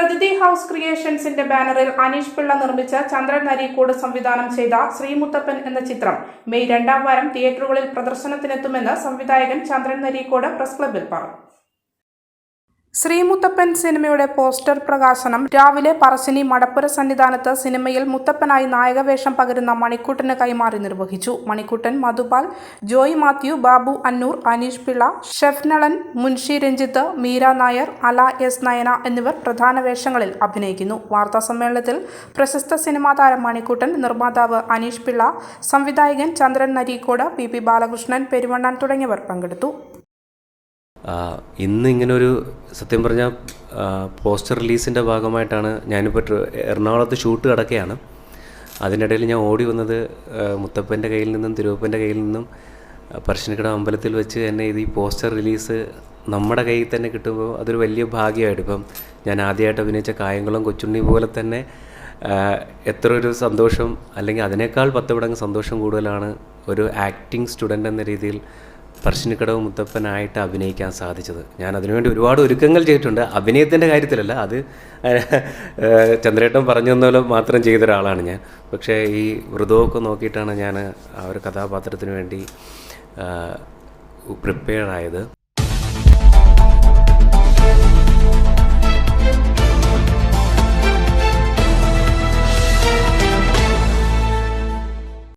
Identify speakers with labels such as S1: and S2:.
S1: പ്രതിഥി house ക്രിയേഷൻസിന്റെ ബാനറിൽ അനീഷ് പിള്ള നിർമ്മിച്ച് ചന്ദ്രൻ നരീക്കോട് സംവിധാനം ചെയ്ത ശ്രീമുത്തപ്പൻ എന്ന ചിത്രം മെയ് 2-ാം വാരം തിയേറ്ററുകളിൽ പ്രദർശനത്തിനെത്തുമെന്ന് സംവിധായകൻ ചന്ദ്രൻ നരീക്കോട് പ്രസ് ക്ലബ്ബിൽ പറഞ്ഞു. ശ്രീമുത്തപ്പൻ സിനിമയുടെ പോസ്റ്റർ പ്രകാശനം രാവിലെ പറശ്ശിനി മടപ്പുര സന്നിധാനത്ത് സിനിമയിൽ മുത്തപ്പനായി നായകവേഷം പകരുന്ന മണിക്കൂട്ടന് കൈമാറി നിർവഹിച്ചു. മണിക്കൂട്ടൻ, മധുപാൽ, ജോയ് മാത്യു, ബാബു അന്നൂർ, അനീഷ് പിള്ള, ഷെഫ്നളൻ, മുൻഷി രഞ്ജിത്ത്, മീര നായർ, അല എസ് നയന എന്നിവർ പ്രധാന വേഷങ്ങളിൽ അഭിനയിക്കുന്നു. വാർത്താസമ്മേളനത്തിൽ പ്രശസ്ത സിനിമാ താരം മണിക്കൂട്ടൻ, നിർമ്മാതാവ് അനീഷ് പിള്ള, സംവിധായകൻ ചന്ദ്രൻ നരീക്കോട്, പി ബാലകൃഷ്ണൻ, പെരുവണ്ണാൻ തുടങ്ങിയവർ പങ്കെടുത്തു.
S2: ഇന്ന് ഇങ്ങനൊരു സത്യം പറഞ്ഞാൽ പോസ്റ്റർ റിലീസിൻ്റെ ഭാഗമായിട്ടാണ് ഞാനിപ്പോൾ എറണാകുളത്ത് ഷൂട്ട് കിടക്കുകയാണ്. അതിനിടയിൽ ഞാൻ ഓടി വന്നത് മുത്തപ്പൻ്റെ കയ്യിൽ നിന്നും തിരുവപ്പൻ്റെ കയ്യിൽ നിന്നും പറശ്ശിനിക്കടവ് അമ്പലത്തിൽ വെച്ച് എന്നെ ഈ പോസ്റ്റർ റിലീസ് നമ്മുടെ കയ്യിൽ തന്നെ കിട്ടുമ്പോൾ അതൊരു വലിയ ഭാഗ്യമായിട്ട്. ഇപ്പം ഞാൻ ആദ്യമായിട്ട് അഭിനയിച്ച കായംകുളം കൊച്ചുണ്ണി പോലെ തന്നെ എത്ര ഒരു സന്തോഷം, അല്ലെങ്കിൽ അതിനേക്കാൾ 10 മടങ്ങ് സന്തോഷം കൂടുതലാണ് ഒരു ആക്ടിങ് സ്റ്റുഡൻ്റ് എന്ന രീതിയിൽ പറശ്ശിനിക്കടവ് മുത്തപ്പനായിട്ട് അഭിനയിക്കാൻ സാധിച്ചത്. ഞാൻ അതിനുവേണ്ടി ഒരുപാട് ഒരുക്കങ്ങൾ ചെയ്തിട്ടുണ്ട്. അഭിനയത്തിൻ്റെ കാര്യത്തിലല്ല, അത് ചന്ദ്രേട്ടൻ പറഞ്ഞു തന്നപോലെ മാത്രം ചെയ്ത ഒരാളാണ് ഞാൻ. പക്ഷേ ഈ വ്രതമൊക്കെ നോക്കിയിട്ടാണ് ഞാൻ ആ ഒരു കഥാപാത്രത്തിന് വേണ്ടി പ്രിപ്പയർ ആയത്.